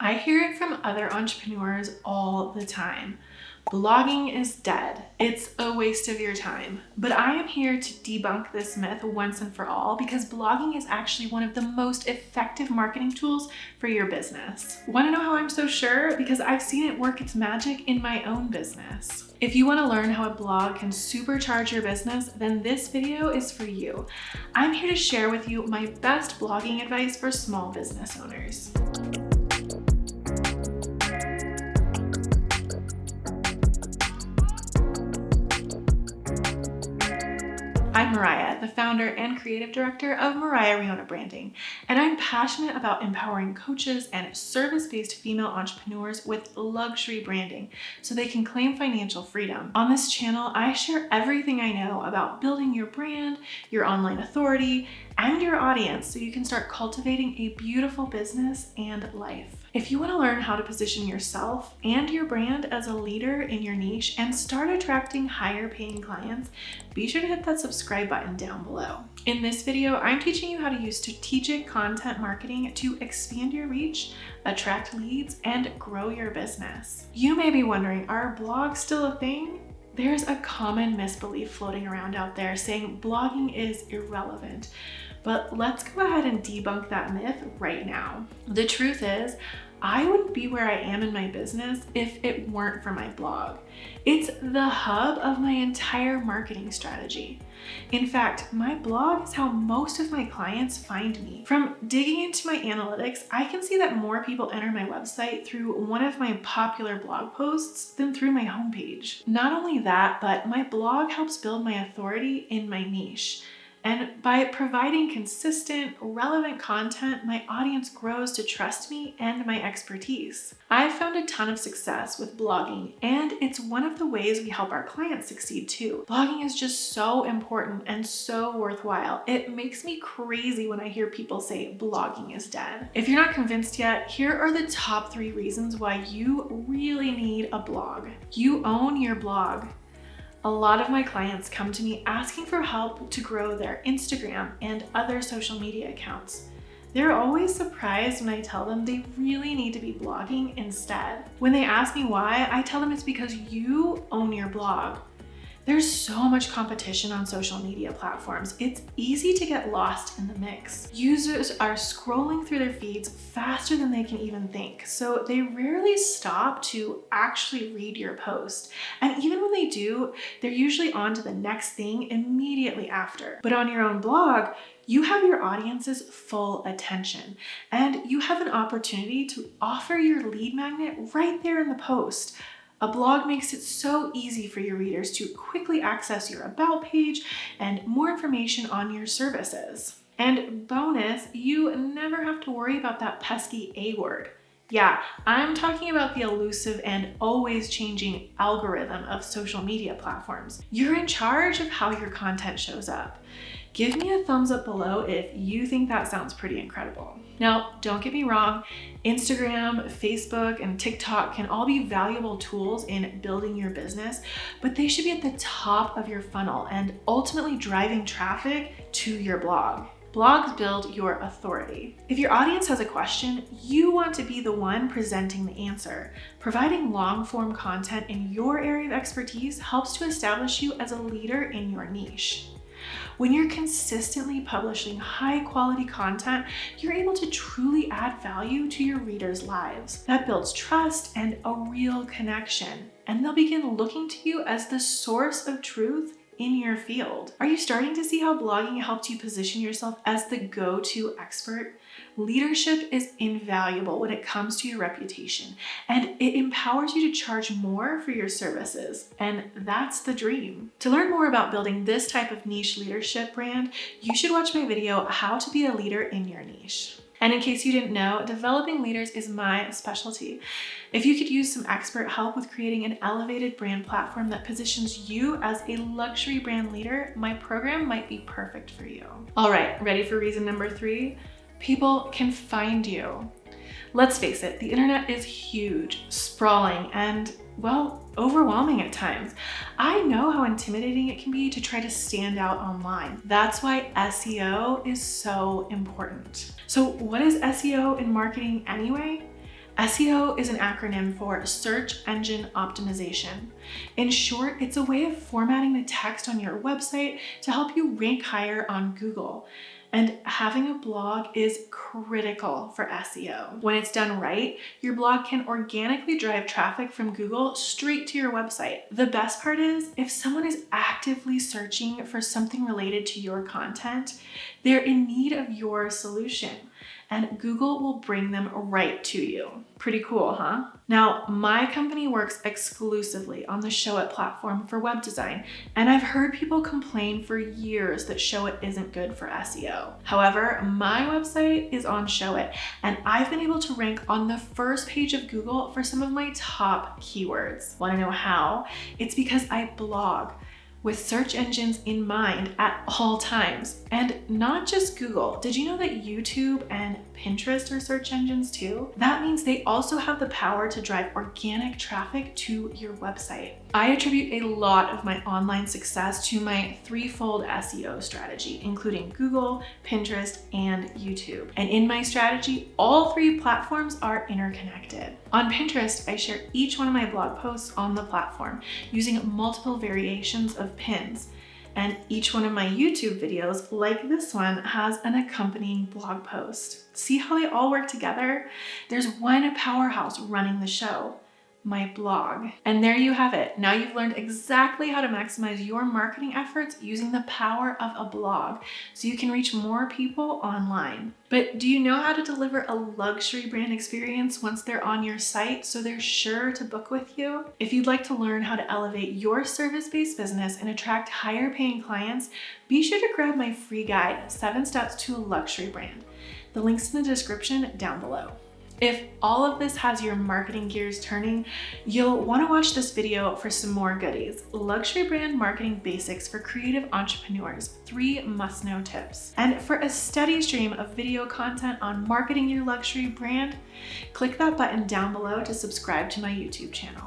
I hear it from other entrepreneurs all the time. Blogging is dead. It's a waste of your time. But I am here to debunk this myth once and for all because blogging is actually one of the most effective marketing tools for your business. Want to know how I'm so sure? Because I've seen it work its magic in my own business. If you want to learn how a blog can supercharge your business, then this video is for you. I'm here to share with you my best blogging advice for small business owners. I'm Moriah, the founder and creative director of Moriah Riona Branding, and I'm passionate about empowering coaches and service-based female entrepreneurs with luxury branding so they can claim financial freedom. On this channel, I share everything I know about building your brand, your online authority, and your audience so you can start cultivating a beautiful business and life. If you want to learn how to position yourself and your brand as a leader in your niche and start attracting higher paying clients, be sure to hit that subscribe button down below. In this video, I'm teaching you how to use strategic content marketing to expand your reach, attract leads, and grow your business. You may be wondering, are blogs still a thing? There's a common misbelief floating around out there saying blogging is irrelevant. But let's go ahead and debunk that myth right now. The truth is, I wouldn't be where I am in my business if it weren't for my blog. It's the hub of my entire marketing strategy. In fact, my blog is how most of my clients find me. From digging into my analytics, I can see that more people enter my website through one of my popular blog posts than through my homepage. Not only that, but my blog helps build my authority in my niche. And by providing consistent, relevant content, my audience grows to trust me and my expertise. I've found a ton of success with blogging, and it's one of the ways we help our clients succeed too. Blogging is just so important and so worthwhile. It makes me crazy when I hear people say blogging is dead. If you're not convinced yet, here are the top 3 reasons why you really need a blog. You own your blog. A lot of my clients come to me asking for help to grow their Instagram and other social media accounts. They're always surprised when I tell them they really need to be blogging instead. When they ask me why, I tell them it's because you own your blog. There's so much competition on social media platforms. It's easy to get lost in the mix. Users are scrolling through their feeds faster than they can even think, so they rarely stop to actually read your post. And even when they do, they're usually on to the next thing immediately after. But on your own blog, you have your audience's full attention, and you have an opportunity to offer your lead magnet right there in the post. A blog makes it so easy for your readers to quickly access your about page and more information on your services. And bonus, you never have to worry about that pesky A word. Yeah, I'm talking about the elusive and always changing algorithm of social media platforms. You're in charge of how your content shows up. Give me a thumbs up below if you think that sounds pretty incredible. Now, don't get me wrong, Instagram, Facebook, and TikTok can all be valuable tools in building your business, but they should be at the top of your funnel and ultimately driving traffic to your blog. Blogs build your authority. If your audience has a question, you want to be the one presenting the answer. Providing long-form content in your area of expertise helps to establish you as a leader in your niche. When you're consistently publishing high-quality content, you're able to truly add value to your readers' lives. That builds trust and a real connection, and they'll begin looking to you as the source of truth in your field. Are you starting to see how blogging helps you position yourself as the go-to expert? Leadership is invaluable when it comes to your reputation, and it empowers you to charge more for your services. And that's the dream. To learn more about building this type of niche leadership brand, you should watch my video, How to Be a Leader in Your Niche. And in case you didn't know, developing leaders is my specialty. If you could use some expert help with creating an elevated brand platform that positions you as a luxury brand leader, my program might be perfect for you. All right, ready for reason number 3? People can find you. Let's face it, the internet is huge, sprawling, and, well, overwhelming at times. I know how intimidating it can be to try to stand out online. That's why SEO is so important. So what is SEO in marketing anyway? SEO is an acronym for search engine optimization. In short, it's a way of formatting the text on your website to help you rank higher on Google. And having a blog is critical for SEO. When it's done right, your blog can organically drive traffic from Google straight to your website. The best part is, if someone is actively searching for something related to your content, they're in need of your solution, and Google will bring them right to you. Pretty cool, huh? Now, my company works exclusively on the Showit platform for web design, and I've heard people complain for years that Showit isn't good for SEO. However, my website is on Showit, and I've been able to rank on the first page of Google for some of my top keywords. Want to know how? It's because I blog with search engines in mind at all times. And not just Google. Did you know that YouTube and Pinterest are search engines too? That means they also have the power to drive organic traffic to your website. I attribute a lot of my online success to my threefold SEO strategy, including Google, Pinterest, and YouTube. And in my strategy, all three platforms are interconnected. On Pinterest, I share each one of my blog posts on the platform using multiple variations of pins. And each one of my YouTube videos, like this one, has an accompanying blog post. See how they all work together? There's one powerhouse running the show: my blog. And there you have it. Now you've learned exactly how to maximize your marketing efforts using the power of a blog so you can reach more people online. But do you know how to deliver a luxury brand experience once they're on your site so they're sure to book with you? If you'd like to learn how to elevate your service-based business and attract higher paying clients, be sure to grab my free guide, 7 Steps to a Luxury Brand. The link's in the description down below. If all of this has your marketing gears turning, you'll want to watch this video for some more goodies. Luxury brand marketing basics for creative entrepreneurs, 3 must-know tips. And for a steady stream of video content on marketing your luxury brand, click that button down below to subscribe to my YouTube channel.